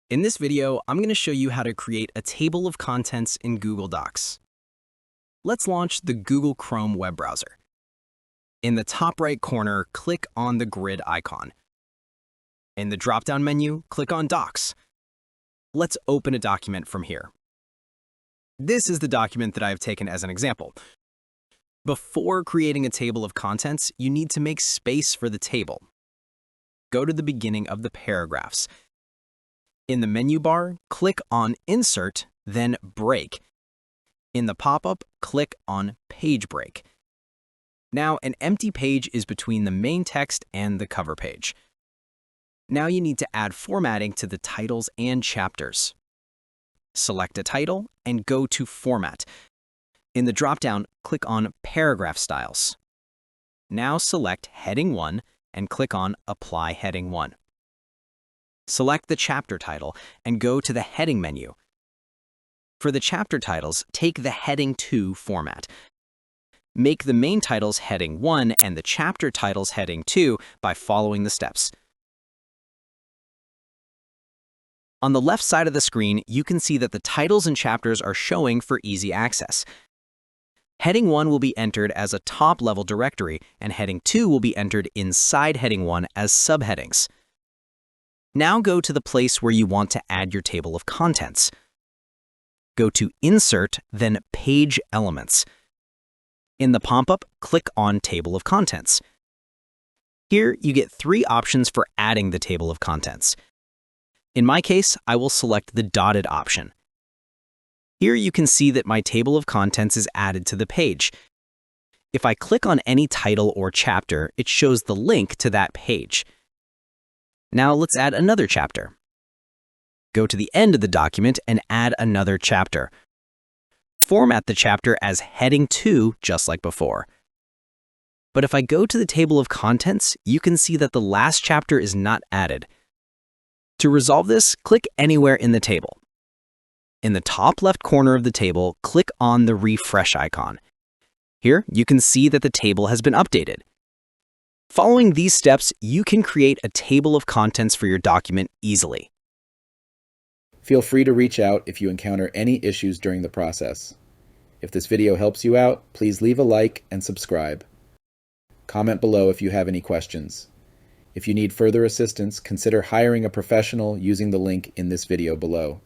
In this video, I'm going to show you how to create a table of contents in Google Docs. Let's launch the Google Chrome web browser. In the top right corner, click on the grid icon. In the drop-down menu, click on Docs. Let's open a document from here. This is the document that I have taken as an example. Before creating a table of contents, you need to make space for the table. Go to the beginning of the paragraphs. In the menu bar, click on Insert, then Break. In the pop-up, click on Page Break. Now, an empty page is between the main text and the cover page. Now you need to add formatting to the titles and chapters. Select a title and go to Format. In the drop-down, click on Paragraph Styles. Now select Heading 1 and click on Apply Heading 1. Select the chapter title and go to the heading menu. For the chapter titles, take the Heading 2 format. Make the main titles Heading 1 and the chapter titles Heading 2 by following the steps. On the left side of the screen, you can see that the titles and chapters are showing for easy access. Heading 1 will be entered as a top-level directory, and Heading 2 will be entered inside Heading 1 as subheadings. Now go to the place where you want to add your table of contents. Go to Insert, then Page Elements. In the pop-up, click on Table of Contents. Here, you get 3 options for adding the table of contents. In my case, I will select the dotted option. Here you can see that my table of contents is added to the page. If I click on any title or chapter, it shows the link to that page. Now let's add another chapter. Go to the end of the document and add another chapter. Format the chapter as Heading 2, just like before. But if I go to the table of contents, you can see that the last chapter is not added. To resolve this, click anywhere in the table. In the top left corner of the table, click on the refresh icon. Here, you can see that the table has been updated. Following these steps, you can create a table of contents for your document easily. Feel free to reach out if you encounter any issues during the process. If this video helps you out, please leave a like and subscribe. Comment below if you have any questions. If you need further assistance, consider hiring a professional using the link in this video below.